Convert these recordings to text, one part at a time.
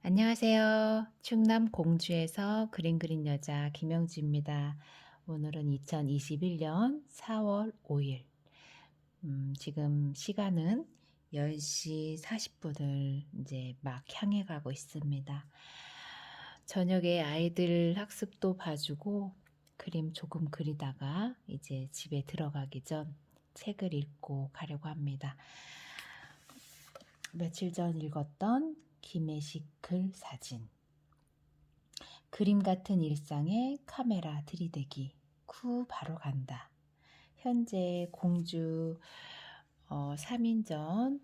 안녕하세요. 충남 공주에서 그림 그린 여자 김영주입니다. 오늘은 2021년 4월 5일. 지금 시간은 10시 40분을 이제 막 향해 가고 있습니다. 저녁에 아이들 학습도 봐주고 그림 조금 그리다가 이제 집에 들어가기 전 책을 읽고 가려고 합니다. 며칠 전 읽었던 김혜식 글 사진. 그림 같은 일상에 카메라 들이대기. 쿠 바로 간다. 현재 공주 3인전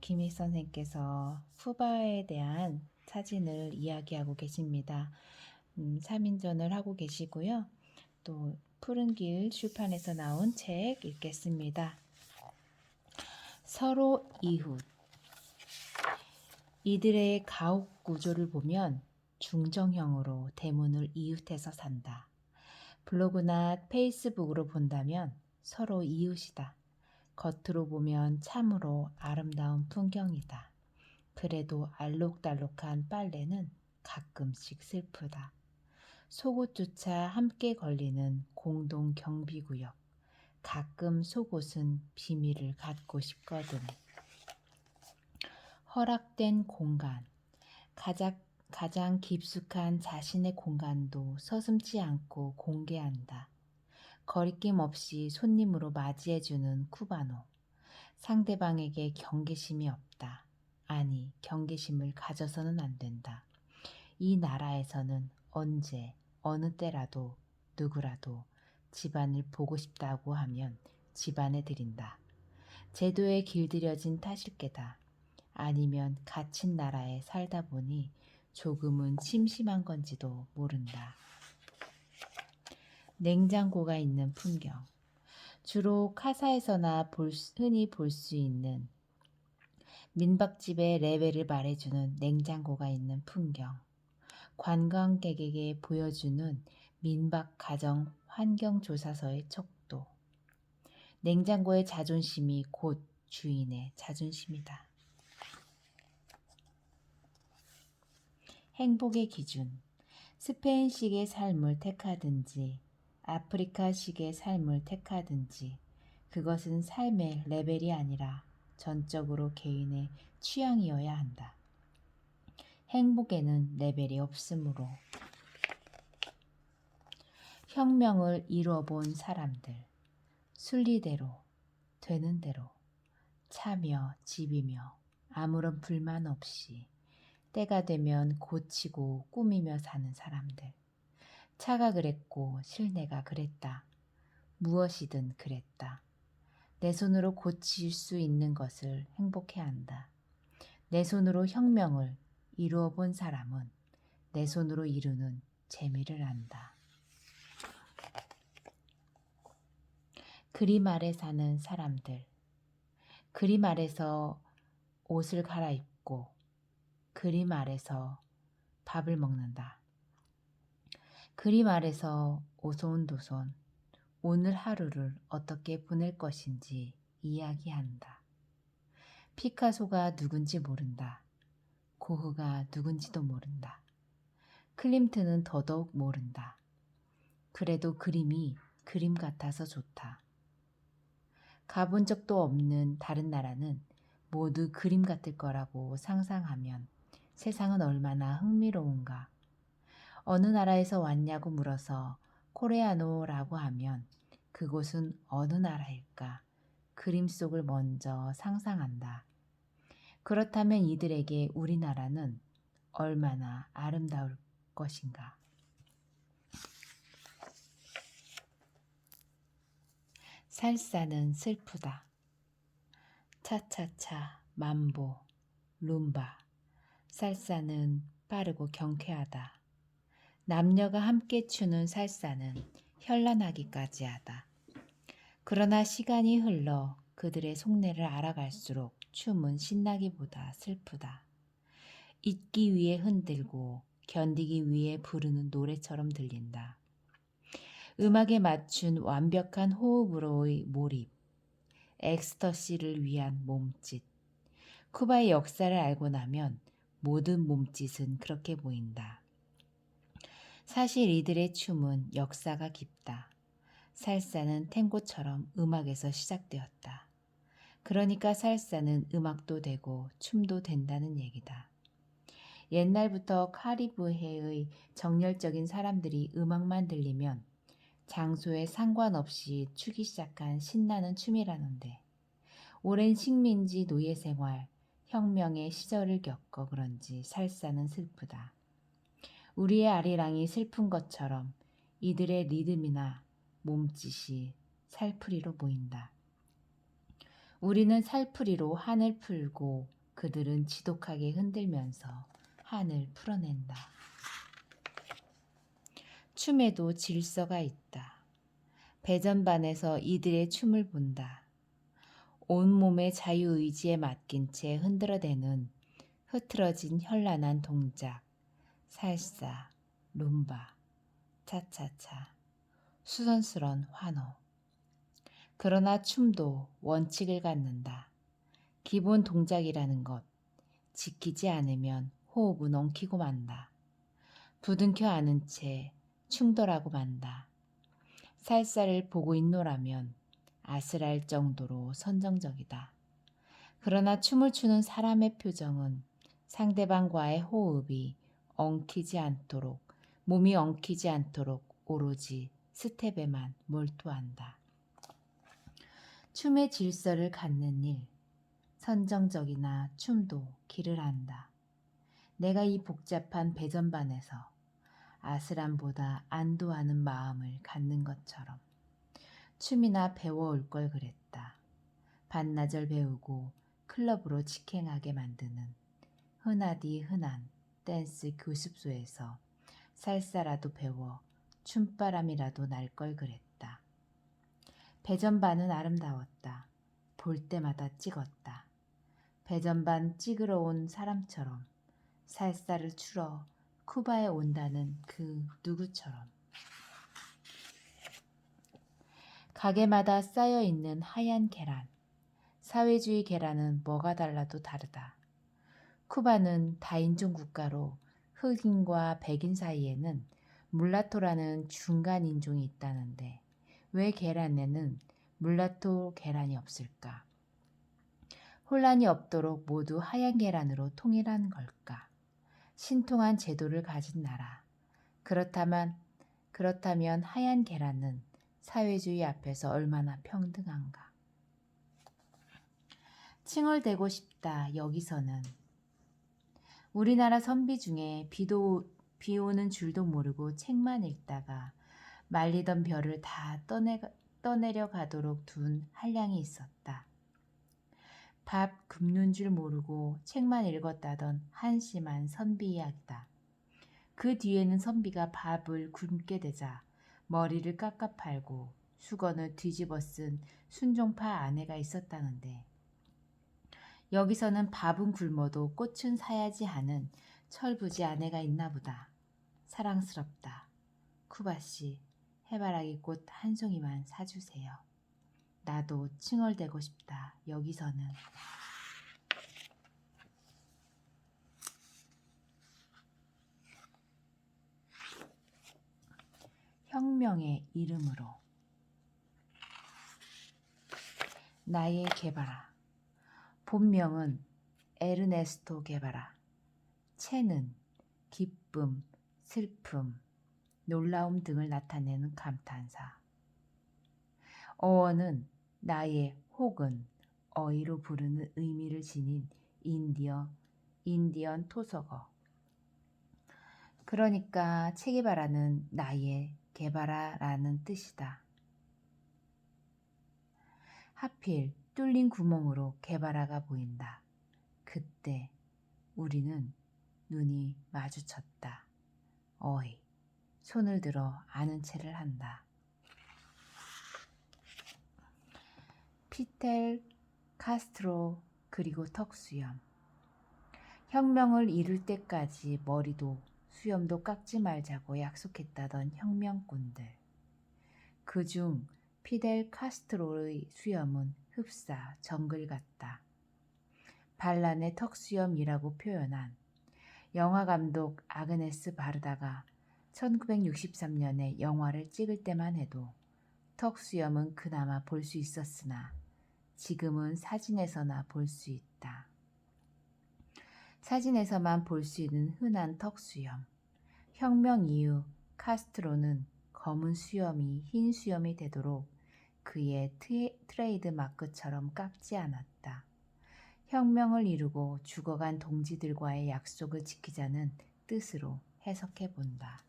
김희 선생께서 푸바에 대한 사진을 이야기하고 계십니다. 3인전을 하고 계시고요. 또 푸른길 출판에서 나온 책 읽겠습니다. 서로 이웃. 이들의 가옥 구조를 보면 중정형으로 대문을 이웃해서 산다. 블로그나 페이스북으로 본다면 서로 이웃이다. 겉으로 보면 참으로 아름다운 풍경이다. 그래도 알록달록한 빨래는 가끔씩 슬프다. 속옷조차 함께 걸리는 공동 경비구역. 가끔 속옷은 비밀을 갖고 싶거든. 허락된 공간. 가장 깊숙한 자신의 공간도 서슴지 않고 공개한다. 거리낌 없이 손님으로 맞이해주는 쿠바노. 상대방에게 경계심이 없다. 아니, 경계심을 가져서는 안 된다. 이 나라에서는 언제, 어느 때라도 누구라도 집안을 보고 싶다고 하면 집안에 들인다. 제도에 길들여진 탓일 게다. 아니면 갇힌 나라에 살다 보니 조금은 심심한 건지도 모른다. 냉장고가 있는 풍경. 주로 카사에서나 흔히 볼 수 있는 민박집의 레벨을 말해주는 냉장고가 있는 풍경. 관광객에게 보여주는 민박 가정 환경조사서의 척도. 냉장고의 자존심이 곧 주인의 자존심이다. 행복의 기준. 스페인식의 삶을 택하든지 아프리카식의 삶을 택하든지 그것은 삶의 레벨이 아니라 전적으로 개인의 취향이어야 한다. 행복에는 레벨이 없으므로. 혁명을 이루어 본 사람들. 순리대로, 되는 대로, 차며 집이며 아무런 불만 없이 때가 되면 고치고 꾸미며 사는 사람들. 차가 그랬고 실내가 그랬다. 무엇이든 그랬다. 내 손으로 고칠 수 있는 것을 행복해한다. 내 손으로 혁명을 이루어 본 사람은 내 손으로 이루는 재미를 안다. 그림 아래 사는 사람들. 그림 아래서 옷을 갈아입고 그림 아래서 밥을 먹는다. 그림 아래서 오손도손 오늘 하루를 어떻게 보낼 것인지 이야기한다. 피카소가 누군지 모른다. 고흐가 누군지도 모른다. 클림트는 더더욱 모른다. 그래도 그림이 그림 같아서 좋다. 가본 적도 없는 다른 나라는 모두 그림 같을 거라고 상상하면 세상은 얼마나 흥미로운가. 어느 나라에서 왔냐고 물어서 코레아노라고 하면 그곳은 어느 나라일까? 그림 속을 먼저 상상한다. 그렇다면 이들에게 우리나라는 얼마나 아름다울 것인가? 살사는 슬프다. 차차차, 만보, 룸바. 살사는 빠르고 경쾌하다. 남녀가 함께 추는 살사는 현란하기까지 하다. 그러나 시간이 흘러 그들의 속내를 알아갈수록 춤은 신나기보다 슬프다. 잊기 위해 흔들고 견디기 위해 부르는 노래처럼 들린다. 음악에 맞춘 완벽한 호흡으로의 몰입, 엑스터시를 위한 몸짓. 쿠바의 역사를 알고 나면 모든 몸짓은 그렇게 보인다. 사실 이들의 춤은 역사가 깊다. 살사는 탱고처럼 음악에서 시작되었다. 그러니까 살사는 음악도 되고 춤도 된다는 얘기다. 옛날부터 카리브해의 정열적인 사람들이 음악만 들리면 장소에 상관없이 추기 시작한 신나는 춤이라는데 오랜 식민지 노예 생활, 혁명의 시절을 겪어 그런지 살사는 슬프다. 우리의 아리랑이 슬픈 것처럼 이들의 리듬이나 몸짓이 살풀이로 보인다. 우리는 살풀이로 한을 풀고 그들은 지독하게 흔들면서 한을 풀어낸다. 춤에도 질서가 있다. 배전반에서 이들의 춤을 본다. 온몸의 자유의지에 맡긴 채 흔들어대는 흐트러진 현란한 동작, 살사, 룸바, 차차차, 수선스런 환호. 그러나 춤도 원칙을 갖는다. 기본 동작이라는 것, 지키지 않으면 호흡은 엉키고 만다. 부둥켜 안은 채 충돌하고 만다. 살사를 보고 있노라면 아슬할 정도로 선정적이다. 그러나 춤을 추는 사람의 표정은 상대방과의 호흡이 엉키지 않도록, 몸이 엉키지 않도록 오로지 스텝에만 몰두한다. 춤의 질서를 갖는 일, 선정적이나 춤도 길을 안다. 내가 이 복잡한 배전반에서 아슬함보다 안도하는 마음을 갖는 것처럼 춤이나 배워올 걸 그랬다. 반나절 배우고 클럽으로 직행하게 만드는 흔하디 흔한 댄스 교습소에서 살사라도 배워 춤바람이라도 날 걸 그랬다. 배전반은 아름다웠다. 볼 때마다 찍었다. 배전반 찍으러 온 사람처럼 살사를 추러 쿠바에 온다는 그 누구처럼. 가게마다 쌓여있는 하얀 계란. 사회주의 계란은 뭐가 달라도 다르다. 쿠바는 다인종 국가로 흑인과 백인 사이에는 물라토라는 중간 인종이 있다는데 왜 계란에는 물라토 계란이 없을까? 혼란이 없도록 모두 하얀 계란으로 통일한 걸까? 신통한 제도를 가진 나라. 그렇다면 하얀 계란은 사회주의 앞에서 얼마나 평등한가? 칭얼대고 싶다. 여기서는. 우리나라 선비 중에 비 오는 줄도 모르고 책만 읽다가 말리던 별을 다 떠내려 가도록 둔 한량이 있었다. 밥 굶는 줄 모르고 책만 읽었다던 한심한 선비 이야기다. 그 뒤에는 선비가 밥을 굶게 되자 머리를 깎아 팔고 수건을 뒤집어 쓴 순종파 아내가 있었다는데 여기서는 밥은 굶어도 꽃은 사야지 하는 철부지 아내가 있나 보다. 사랑스럽다. 쿠바씨, 해바라기 꽃 한 송이만 사주세요. 나도 칭얼대고 싶다. 여기서는. 혁명의 이름으로. 나의 게바라. 본명은 에르네스토 게바라. 체는 기쁨, 슬픔, 놀라움 등을 나타내는 감탄사. 어원은 나의 혹은 어이로 부르는 의미를 지닌 인디언 토속어. 그러니까 체게바라는 나의 게바라라는 뜻이다. 하필 뚫린 구멍으로 게바라가 보인다. 그때 우리는 눈이 마주쳤다. 어이, 손을 들어 아는 체를 한다. 피델 카스트로 그리고 턱수염. 혁명을 이룰 때까지 머리도 수염도 깎지 말자고 약속했다던 혁명꾼들. 그중 피델 카스트로의 수염은 흡사 정글 같다. 반란의 턱수염이라고 표현한 영화감독 아그네스 바르다가 1963년에 영화를 찍을 때만 해도 턱수염은 그나마 볼 수 있었으나 지금은 사진에서나 볼 수 있다. 사진에서만 볼 수 있는 흔한 턱수염. 혁명 이후 카스트로는 검은 수염이 흰 수염이 되도록 그의 트레이드 마크처럼 깎지 않았다. 혁명을 이루고 죽어간 동지들과의 약속을 지키자는 뜻으로 해석해 본다.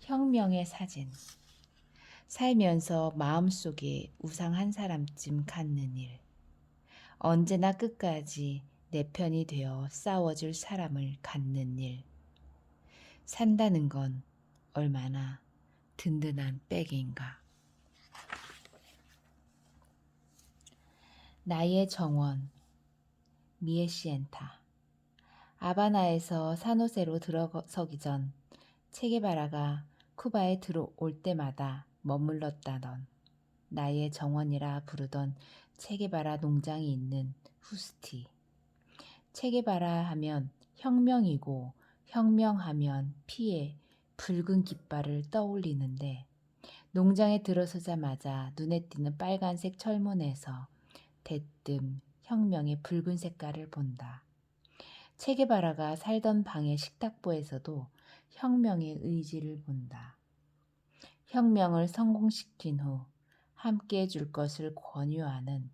혁명의 사진. 살면서 마음속에 우상 한 사람쯤 갖는 일. 언제나 끝까지 내 편이 되어 싸워줄 사람을 갖는 일. 산다는 건 얼마나 든든한 백인가. 나의 정원. 미에시엔타. 아바나에서 산호세로 들어서기 전 체게바라가 쿠바에 들어올 때마다 머물렀다던 나의 정원이라 부르던 체게바라 농장이 있는 후스티. 체게바라 하면 혁명이고 혁명하면 피에 붉은 깃발을 떠올리는데 농장에 들어서자마자 눈에 띄는 빨간색 철문에서 대뜸 혁명의 붉은 색깔을 본다. 체게바라가 살던 방의 식탁보에서도 혁명의 의지를 본다. 혁명을 성공시킨 후 함께 해줄 것을 권유하는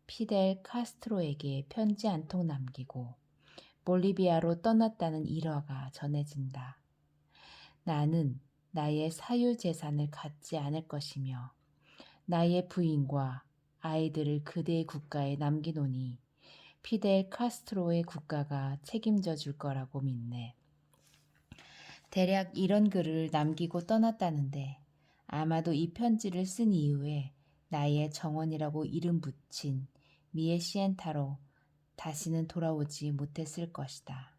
피델 카스트로에게 편지 한 통 남기고 볼리비아로 떠났다는 일화가 전해진다. 나는 나의 사유재산을 갖지 않을 것이며 나의 부인과 아이들을 그대의 국가에 남기노니 피델 카스트로의 국가가 책임져 줄 거라고 믿네. 대략 이런 글을 남기고 떠났다는데 아마도 이 편지를 쓴 이후에 나의 정원이라고 이름 붙인 미에시엔타로 다시는 돌아오지 못했을 것이다.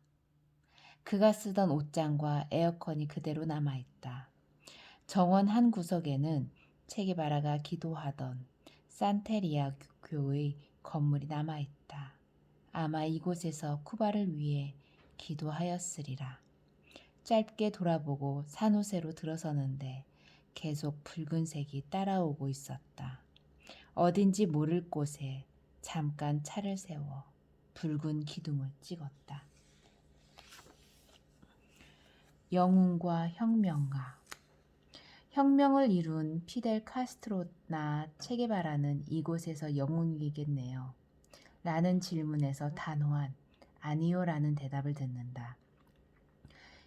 그가 쓰던 옷장과 에어컨이 그대로 남아있다. 정원 한 구석에는 체게바라가 기도하던 산테리아 교의 건물이 남아있다. 아마 이곳에서 쿠바를 위해 기도하였으리라. 짧게 돌아보고 산호세로 들어서는데 계속 붉은색이 따라오고 있었다. 어딘지 모를 곳에 잠깐 차를 세워 붉은 기둥을 찍었다. 영웅과 혁명가. 혁명을 이룬 피델 카스트로나 체게바라는 이곳에서 영웅이겠네요. 라는 질문에서 단호한 아니요라는 대답을 듣는다.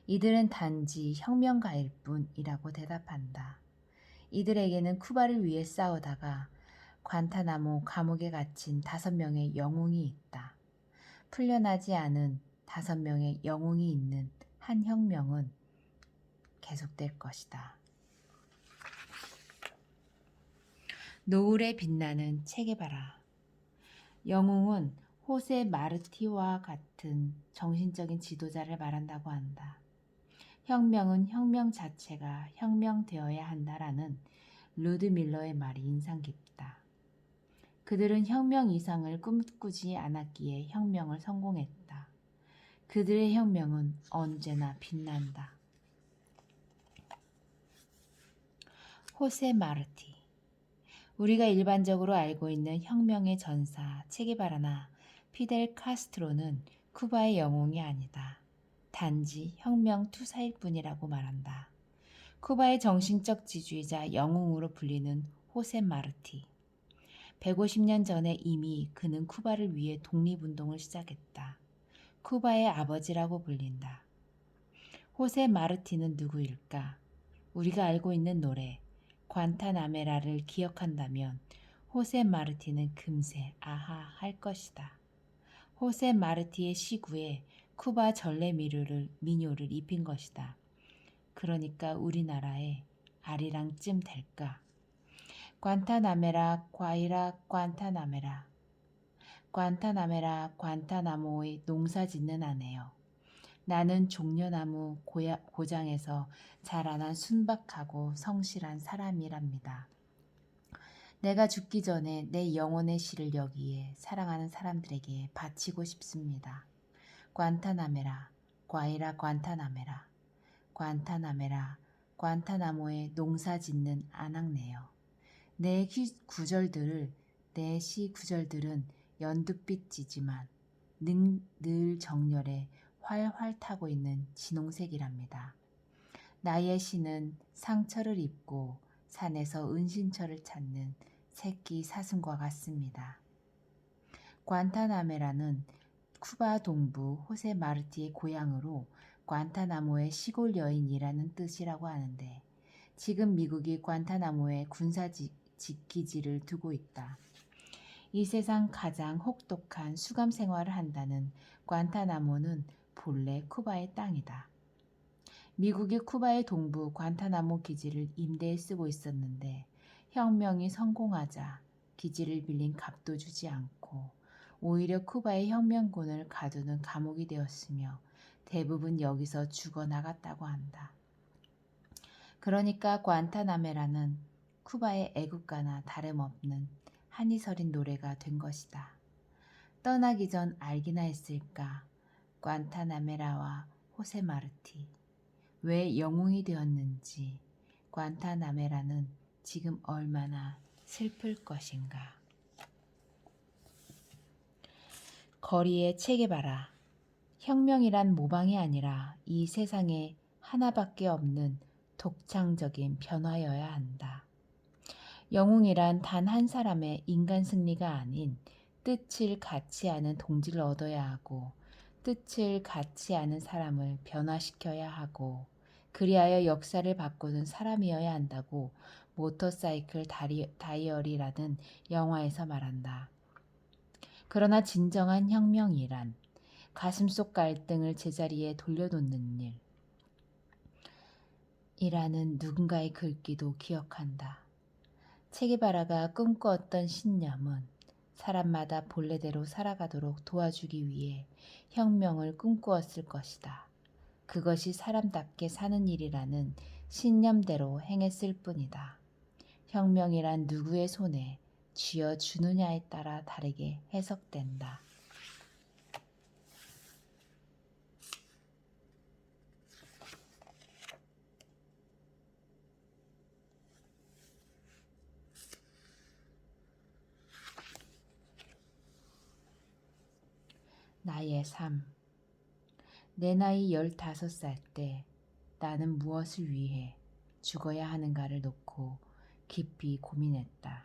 이들은 단지 혁명가일 뿐이라고 대답한다. 이들에게는 쿠바를 위해 싸우다가 관타나모 감옥에 갇힌 5명의 영웅이 있다. 풀려나지 않은 5명의 영웅이 있는 한 혁명은 계속될 것이다. 노을에 빛나는 체게바라. 영웅은 호세 마르티와 같은 정신적인 지도자를 말한다고 한다. 혁명은 혁명 자체가 혁명되어야 한다라는 루드밀러의 말이 인상 깊다. 그들은 혁명 이상을 꿈꾸지 않았기에 혁명을 성공했다. 그들의 혁명은 언제나 빛난다. 호세 마르티. 우리가 일반적으로 알고 있는 혁명의 전사 체게바라나 피델 카스트로는 쿠바의 영웅이 아니다. 단지 혁명 투사일 뿐이라고 말한다. 쿠바의 정신적 지주이자 영웅으로 불리는 호세 마르티. 150년 전에 이미 그는 쿠바를 위해 독립운동을 시작했다. 쿠바의 아버지라고 불린다. 호세 마르티는 누구일까? 우리가 알고 있는 노래 관타나메라를 기억한다면 호세 마르티는 금세 아하 할 것이다. 호세 마르티의 시구에 쿠바 전래 민요를 입힌 것이다. 그러니까 우리나라에 아리랑쯤 될까? 관타나메라 과이라 관타나메라. 관타나메라 관타나모의 농사 짓는 아내여. 나는 종려나무 고장에서 자라난 순박하고 성실한 사람이랍니다. 내가 죽기 전에 내 영혼의 실을 여기에 사랑하는 사람들에게 바치고 싶습니다. 관타나메라, 과이라 관타나메라, 관타나메라, 관타나모에 농사 짓는 아낙네요. 내 시 구절들은 연두빛이지만 늘 정열에 활활 타고 있는 진홍색이랍니다. 나의 시는 상처를 입고 산에서 은신처를 찾는 새끼 사슴과 같습니다. 관타나메라는 쿠바 동부 호세 마르티의 고향으로 관타나모의 시골 여인이라는 뜻이라고 하는데 지금 미국이 관타나모에 군사 기지를 두고 있다. 이 세상 가장 혹독한 수감 생활을 한다는 관타나모는 본래 쿠바의 땅이다. 미국이 쿠바의 동부 관타나모 기지를 임대에 쓰고 있었는데 혁명이 성공하자 기지를 빌린 값도 주지 않고 오히려 쿠바의 혁명군을 가두는 감옥이 되었으며 대부분 여기서 죽어나갔다고 한다. 그러니까 관타나메라는 쿠바의 애국가나 다름없는 한이 서린 노래가 된 것이다. 떠나기 전 알기나 했을까 관타나메라와 호세 마르티. 왜 영웅이 되었는지 관타나메라는 지금 얼마나 슬플 것인가. 거리의 체게바라. 혁명이란 모방이 아니라 이 세상에 하나밖에 없는 독창적인 변화여야 한다. 영웅이란 단 한 사람의 인간 승리가 아닌 뜻을 갖지 않은 동지를 얻어야 하고 뜻을 갖지 않은 사람을 변화시켜야 하고 그리하여 역사를 바꾸는 사람이어야 한다고 모터사이클 다이어리라는 영화에서 말한다. 그러나 진정한 혁명이란 가슴속 갈등을 제자리에 돌려놓는 일 이라는 누군가의 글귀도 기억한다. 체게바라가 꿈꾸었던 신념은 사람마다 본래대로 살아가도록 도와주기 위해 혁명을 꿈꾸었을 것이다. 그것이 사람답게 사는 일이라는 신념대로 행했을 뿐이다. 혁명이란 누구의 손에 쥐어주느냐에 따라 다르게 해석된다. 나의 삶. 내 나이 15살 때 나는 무엇을 위해 죽어야 하는가를 놓고 깊이 고민했다.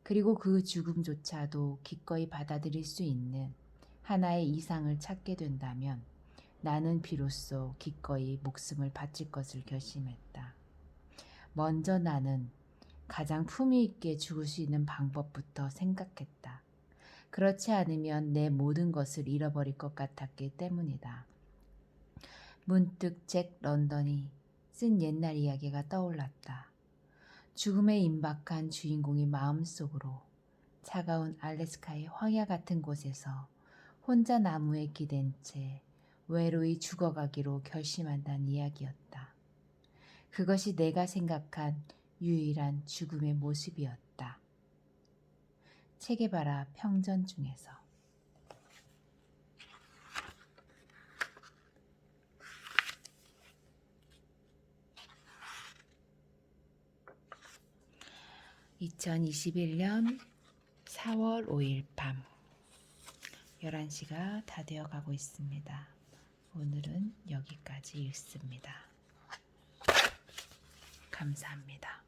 그리고 그 죽음조차도 기꺼이 받아들일 수 있는 하나의 이상을 찾게 된다면 나는 비로소 기꺼이 목숨을 바칠 것을 결심했다. 먼저 나는 가장 품위 있게 죽을 수 있는 방법부터 생각했다. 그렇지 않으면 내 모든 것을 잃어버릴 것 같았기 때문이다. 문득 잭 런던이 쓴 옛날 이야기가 떠올랐다. 죽음에 임박한 주인공이 마음속으로 차가운 알래스카의 황야 같은 곳에서 혼자 나무에 기댄 채 외로이 죽어가기로 결심한다는 이야기였다. 그것이 내가 생각한 유일한 죽음의 모습이었다. 체게바라 평전 중에서. (2021년 4월 5일) 밤 11시가 다 되어 가고 있습니다. 오늘은 여기까지 읽습니다. 감사합니다.